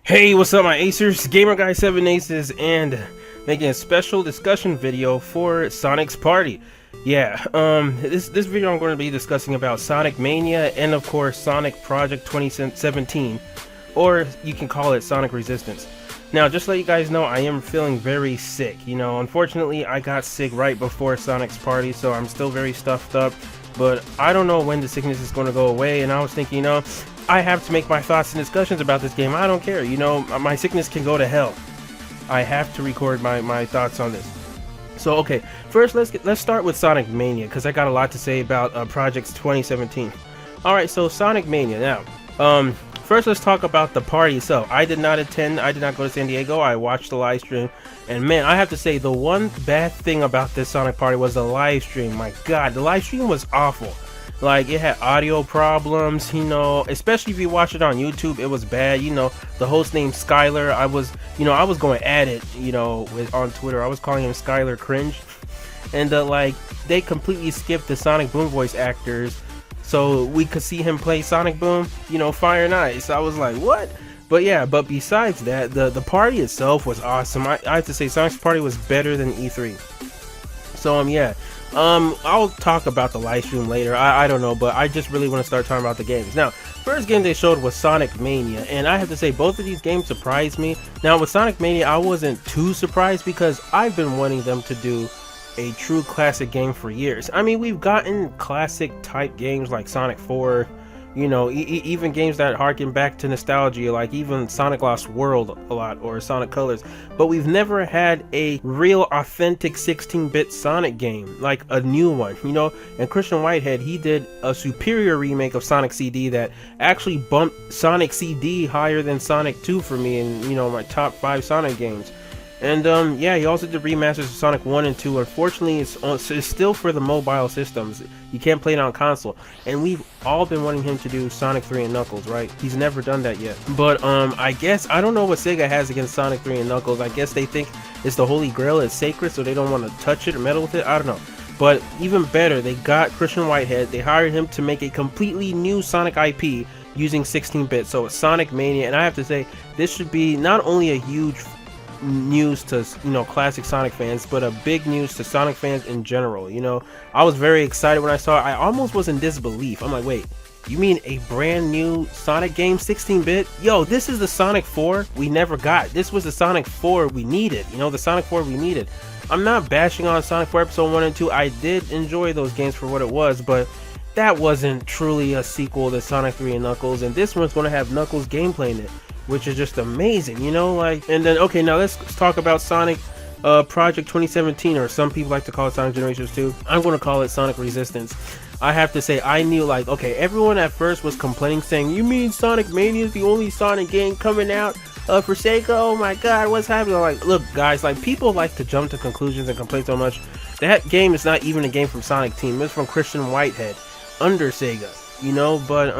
Hey, what's up my Acers? Gamer Guy 7 Aces and making a special discussion video for Sonic's Party. Yeah, this video I'm going to be discussing about Sonic Mania and of course Sonic Project 2017, or you can call it Sonic Resistance. Now, just to let you guys know, I am feeling very sick. You know, unfortunately I got sick right before Sonic's Party, so I'm still very stuffed up. But I don't know when the sickness is going to go away, and I was thinking, you know, I have to make my thoughts and discussions about this game. I don't care, you know, my sickness can go to hell. I have to record my thoughts on this. So okay, first let's start with Sonic Mania, because I got a lot to say about Project 2017. Alright, so Sonic Mania. Now, first let's talk about the party itself. I did not attend, I did not go to San Diego. I watched the live stream, and man, I have to say the one bad thing about this Sonic Party was the live stream. My god, the live stream was awful. Like, it had audio problems, you know, especially if you watch it on YouTube. It was bad. You know, the host named Skylar, I was going at it, you know, on Twitter. I was calling him Skylar Cringe. And like, they completely skipped the Sonic Boom voice actors so we could see him play Sonic Boom, you know, Fire and Ice. I was like, what? But yeah, but besides that, the party itself was awesome. I have to say, Sonic's Party was better than E3. So yeah, I'll talk about the live stream later. I don't know, but I just really want to start talking about the games. Now, first game they showed was Sonic Mania, and I have to say both of these games surprised me. Now with Sonic Mania, I wasn't too surprised because I've been wanting them to do a true classic game for years. I mean, we've gotten classic type games like Sonic 4, you know, even games that harken back to nostalgia, like even Sonic Lost World a lot, or Sonic Colors, but we've never had a real authentic 16-bit Sonic game, like a new one, you know. And Christian Whitehead, he did a superior remake of Sonic CD that actually bumped Sonic CD higher than Sonic 2 for me in, you know, my top 5 Sonic games. And yeah, he also did remasters of Sonic 1 and 2. Unfortunately, it's still for the mobile systems. You can't play it on console. And we've all been wanting him to do Sonic 3 and Knuckles, right? He's never done that yet. But I guess, I don't know what Sega has against Sonic 3 and Knuckles. I guess they think it's the Holy Grail, it's sacred, so they don't want to touch it or meddle with it. I don't know. But even better, they got Christian Whitehead. They hired him to make a completely new Sonic IP using 16-bit. So it's Sonic Mania. And I have to say, this should be not only a huge news to, you know, classic Sonic fans, but a big news to Sonic fans in general. You know, I was very excited when I saw it. I almost was in disbelief. I'm like, wait, you mean a brand new Sonic game, 16-bit? Yo, this is the Sonic 4 we never got. This was the Sonic 4 we needed, you know, the Sonic 4 we needed. I'm not bashing on Sonic 4 Episode 1 and 2. I did enjoy those games for what it was, but that wasn't truly a sequel to Sonic 3 and Knuckles, and this one's going to have Knuckles gameplay in it, which is just amazing, you know, like. And then, okay, now let's talk about Sonic Project 2017, or some people like to call it Sonic Generations 2. I'm going to call it Sonic Resistance. I have to say, I knew, like, okay, everyone at first was complaining, saying, you mean Sonic Mania is the only Sonic game coming out for Sega? Oh my god, what's happening? I'm like, look, guys, like, people like to jump to conclusions and complain so much. That game is not even a game from Sonic Team. It's from Christian Whitehead under Sega, you know. But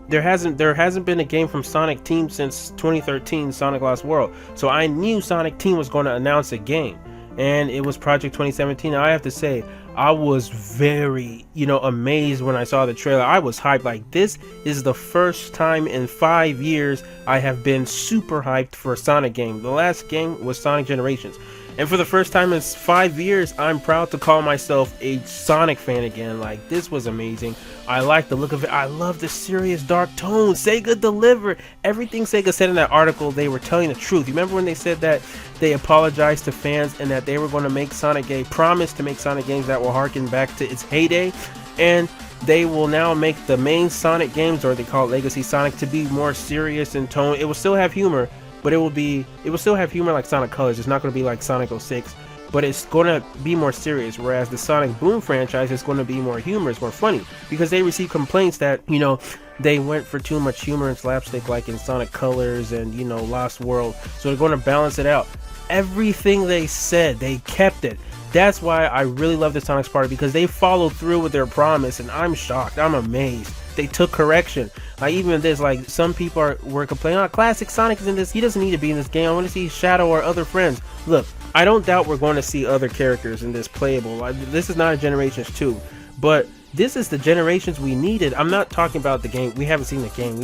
there hasn't been a game from Sonic Team since 2013 Sonic Lost World. So I knew Sonic Team was going to announce a game, and it was Project 2017. Now, I have to say, I was very, you know, amazed when I saw the trailer. I was hyped. Like, this is the first time in 5 years I have been super hyped for a Sonic game. The last game was Sonic Generations. And for the first time in 5 years, I'm proud to call myself a Sonic fan again. Like, this was amazing. I like the look of it. I love the serious dark tones. Sega delivered. Everything Sega said in that article, they were telling the truth. You remember when they said that they apologized to fans and that they were going to make Sonic a promise to make Sonic games that will harken back to its heyday? And they will now make the main Sonic games, or they call it Legacy Sonic, to be more serious in tone. It will still have humor, but it will still have humor like Sonic Colors. It's not going to be like Sonic 06, but it's going to be more serious. Whereas the Sonic Boom franchise is going to be more humorous, more funny, because they received complaints that, you know, they went for too much humor and slapstick like in Sonic Colors and, you know, Lost World. So they're going to balance it out. Everything they said, they kept it. That's why I really love the Sonic's Party, because they followed through with their promise, and I'm shocked. I'm amazed. They took correction. Like, even this, like, some people were complaining, oh, classic Sonic is in this, he doesn't need to be in this game, I want to see Shadow or other friends. Look, I don't doubt we're going to see other characters in this playable. Like, this is not a Generations 2, but This is the generations we needed. I'm not talking about the game. We haven't seen the game.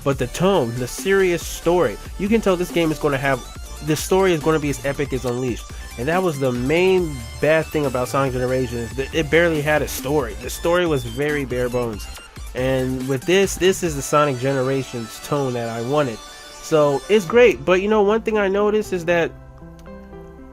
But the tone, the serious story. You can tell this game is going to have, the story is going to be as epic as Unleashed. And that was the main bad thing about Sonic Generations. It barely had a story. The story was very bare bones. And with this is the Sonic Generations tone that I wanted. So it's great. But you know, one thing I noticed is that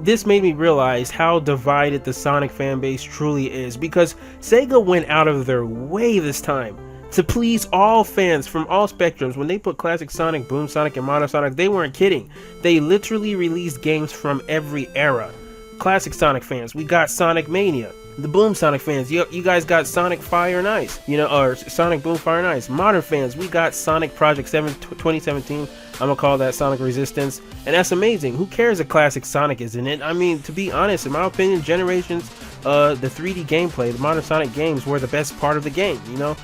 this made me realize how divided the Sonic fan base truly is, because Sega went out of their way this time to please all fans from all spectrums. When they put Classic Sonic, Boom Sonic, and Modern Sonic, they weren't kidding. They literally released games from every era. Classic Sonic fans, we got Sonic Mania. The Boom Sonic fans, you guys got Sonic Fire and Ice, you know, or Sonic Boom Fire and Ice. Modern fans, we got Sonic Project 7 2017. I'm gonna call that Sonic Resistance, and that's amazing. Who cares if Classic Sonic is in it? I mean, to be honest, in my opinion, Generations, the 3D gameplay, the Modern Sonic games were the best part of the game. You know,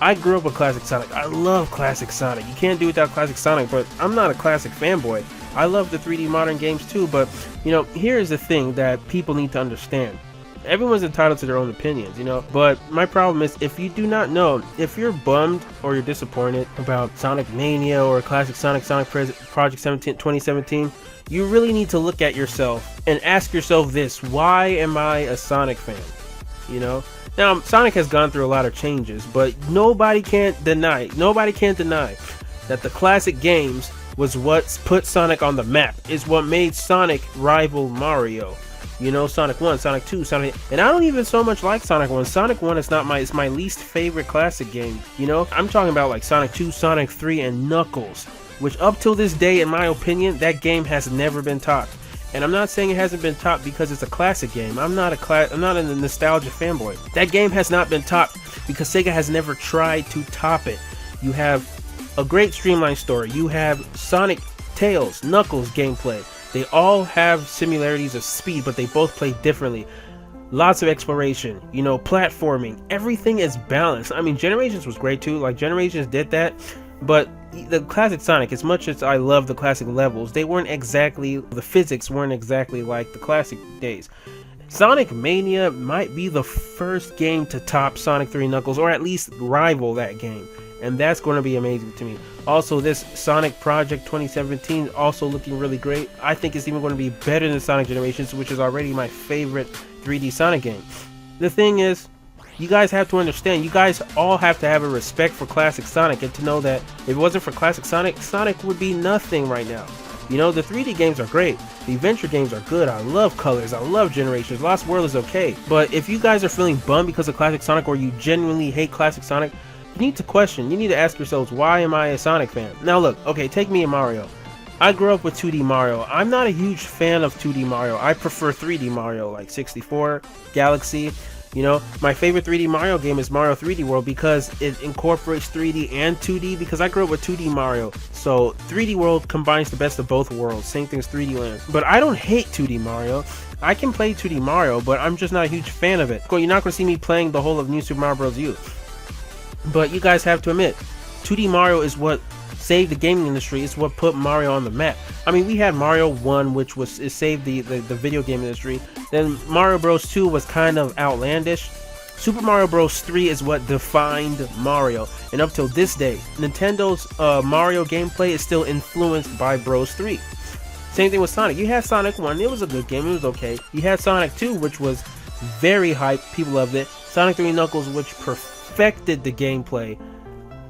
I grew up with Classic Sonic. I love Classic Sonic. You can't do without Classic Sonic, but I'm not a Classic fanboy. I love the 3D modern games too, but you know, here's the thing that people need to understand. Everyone's entitled to their own opinions, you know, but my problem is, if you do not know, if you're bummed or you're disappointed about Sonic Mania or Classic Sonic, Project 2017, you really need to look at yourself and ask yourself this: why am I a Sonic fan? You know, now Sonic has gone through a lot of changes, but nobody can deny that the classic games was what put Sonic on the map. Is what made Sonic rival Mario. You know, Sonic 1, Sonic 2, Sonic... And I don't even so much like Sonic 1. Sonic 1 is not it's my least favorite classic game. You know, I'm talking about like Sonic 2, Sonic 3, and Knuckles, which up till this day, in my opinion, that game has never been topped. And I'm not saying it hasn't been topped because it's a classic game. I'm not a nostalgia fanboy. That game has not been topped because Sega has never tried to top it. You have a great streamlined story. You have Sonic, Tails, Knuckles gameplay. They all have similarities of speed, but they both play differently. Lots of exploration, you know, platforming. Everything is balanced. I mean, Generations was great too. Like, Generations did that. But the classic Sonic, as much as I love the classic levels, they weren't exactly, the physics weren't exactly like the classic days. Sonic Mania might be the first game to top Sonic 3 Knuckles, or at least rival that game. And that's going to be amazing to me. Also, this Sonic Project 2017 also looking really great. I think it's even going to be better than Sonic Generations, which is already my favorite 3D Sonic game. The thing is, you guys have to understand, you guys all have to have a respect for classic Sonic, and to know that if it wasn't for classic Sonic, Sonic would be nothing right now. You know, the 3D games are great. The adventure games are good. I love Colors. I love Generations. Lost World is okay. But if you guys are feeling bummed because of classic Sonic, or you genuinely hate classic Sonic, you need to question. You need to ask yourselves, why am I a Sonic fan? Now look, okay, take me and Mario. I grew up with 2D Mario. I'm not a huge fan of 2D Mario. I prefer 3D Mario, like 64, Galaxy. You know, my favorite 3D Mario game is Mario 3D World because it incorporates 3D and 2D, because I grew up with 2D Mario. So 3D World combines the best of both worlds. Same thing as 3D Land. But I don't hate 2D Mario. I can play 2D Mario, but I'm just not a huge fan of it. You're not going to see me playing the whole of New Super Mario Bros. U. But you guys have to admit, 2D Mario is what saved the gaming industry. It's what put Mario on the map. I mean, we had Mario 1, which saved the video game industry. Then Mario Bros. 2 was kind of outlandish. Super Mario Bros. 3 is what defined Mario. And up till this day, Nintendo's Mario gameplay is still influenced by Bros. 3. Same thing with Sonic. You had Sonic 1, it was a good game, it was okay. You had Sonic 2, which was very hyped, people loved it. Sonic 3 Knuckles, which perfected the gameplay.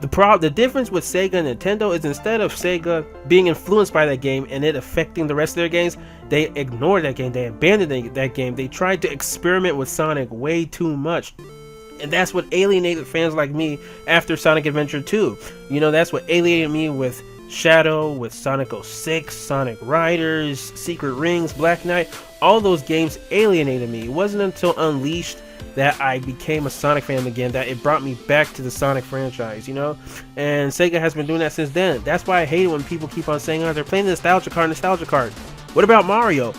The difference with Sega and Nintendo is, instead of Sega being influenced by that game and it affecting the rest of their games, they ignored that game, they abandoned that game. They tried to experiment with Sonic way too much. And that's what alienated fans like me after Sonic Adventure 2. You know, that's what alienated me with Shadow, with Sonic 06, Sonic Riders, Secret Rings, Black Knight. All those games alienated me. It wasn't until Unleashed that I became a Sonic fan again, that it brought me back to the Sonic franchise, you know? And Sega has been doing that since then. That's why I hate it when people keep on saying, oh, they're playing the nostalgia card. What about Mario?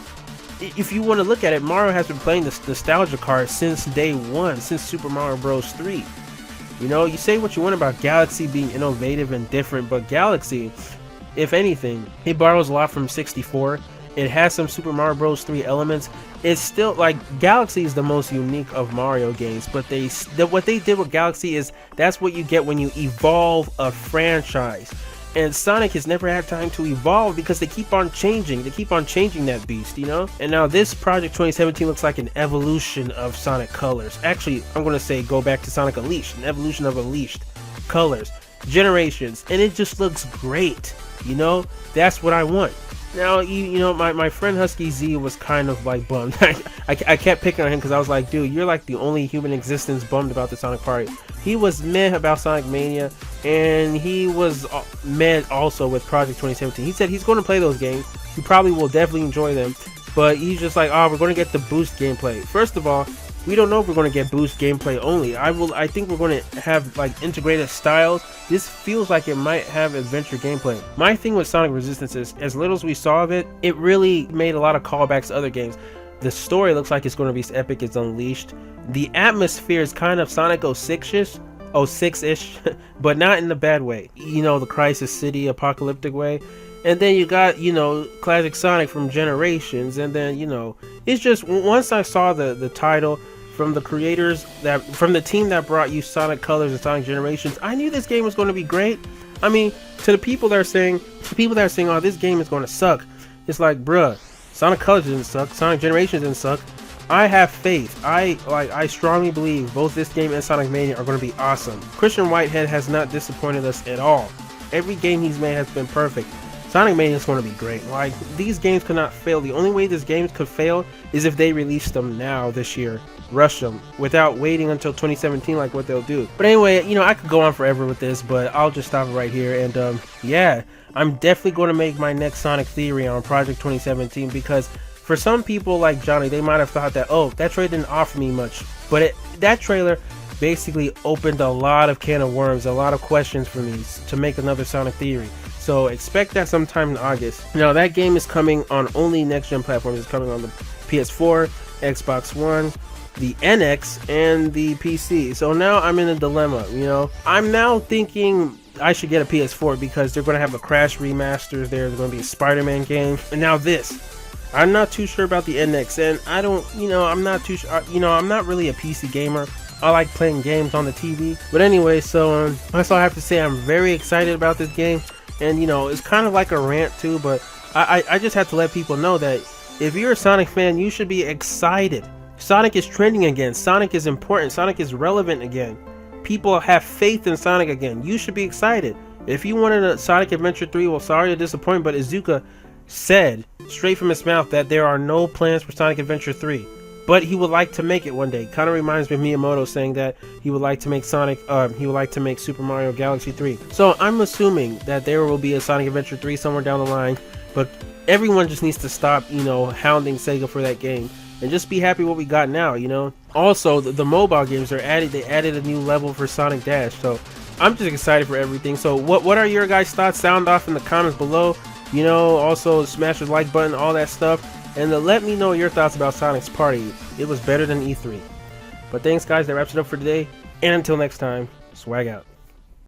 If you want to look at it, Mario has been playing this nostalgia card since day one, since Super Mario Bros. 3. You know, you say what you want about Galaxy being innovative and different, but Galaxy, if anything, it borrows a lot from 64. It has some Super Mario Bros. 3 elements. It's still like Galaxy is the most unique of Mario games, but what they did with Galaxy is that's what you get when you evolve a franchise. And Sonic has never had time to evolve because they keep on changing. They keep on changing that beast, you know? And now this Project 2017 looks like an evolution of Sonic Colors. Actually, I'm going to say go back to Sonic Unleashed, an evolution of Unleashed Colors, Generations, and it just looks great, you know? That's what I want. Now, you know, my friend Husky Z was kind of like bummed. I kept picking on him because I was like, dude, you're like the only human existence bummed about the Sonic Party. He was meh about Sonic Mania, and he was meh also with Project 2017. He said he's going to play those games. He probably will definitely enjoy them, but he's just like, oh, we're going to get the boost gameplay. First of all, we don't know if we're going to get boost gameplay only. I think we're going to have like integrated styles. This feels like it might have adventure gameplay. My thing with Sonic Resistance is, as little as we saw of it, it really made a lot of callbacks to other games. The story looks like it's going to be as epic as Unleashed. The atmosphere is kind of Sonic 06-ish, but not in the bad way. You know, the Crisis City apocalyptic way. And then you got, you know, classic Sonic from Generations. And then, you know, it's just, once I saw the title from the creators, from the team that brought you Sonic Colors and Sonic Generations, I knew this game was going to be great. I mean, to the people that are saying, oh, this game is going to suck, it's like, bruh, Sonic Colors didn't suck, Sonic Generations didn't suck. I have faith. I strongly believe both this game and Sonic Mania are going to be awesome. Christian Whitehead has not disappointed us at all. Every game he's made has been perfect. Sonic Mania is going to be great. Like, these games could not fail. The only way these games could fail is if they release them now this year. Rush them without waiting until 2017 like what they'll do. But anyway, you know, I could go on forever with this, but I'll just stop it right here. And yeah, I'm definitely going to make my next Sonic theory on Project 2017, because for some people like Johnny, they might have thought that, oh, that trailer didn't offer me much. But that trailer basically opened a lot of can of worms, a lot of questions for me to make another Sonic theory. So expect that sometime in August. Now, that game is coming on only next-gen platforms. It's coming on the PS4, Xbox One, the NX, and the PC. So now I'm in a dilemma, you know. I'm now thinking I should get a PS4 because they're going to have a Crash remasters there. There's going to be a Spider-Man game. And now this. I'm not too sure about the NX, and I don't, you know, I'm not too sure, you know, I'm not really a PC gamer. I like playing games on the TV. But anyway, so that's all I have to say. I'm very excited about this game. And, you know, it's kind of like a rant too, but I just have to let people know that if you're a Sonic fan, you should be excited. Sonic is trending again. Sonic is important. Sonic is relevant again. People have faith in Sonic again. You should be excited. If you wanted a Sonic Adventure 3, well, sorry to disappoint, but Iizuka said straight from his mouth that there are no plans for Sonic Adventure 3. But he would like to make it one day. Kind of reminds me of Miyamoto saying that he would like to make Super Mario Galaxy 3. So I'm assuming that there will be a Sonic Adventure 3 somewhere down the line. But everyone just needs to stop, you know, hounding Sega for that game. And just be happy what we got now, you know. Also, the mobile games they added a new level for Sonic Dash. So I'm just excited for everything. So what are your guys' thoughts? Sound off in the comments below. You know, also smash the like button, all that stuff. And let me know your thoughts about Sonic's Party. It was better than E3. But thanks, guys. That wraps it up for today. And until next time, swag out.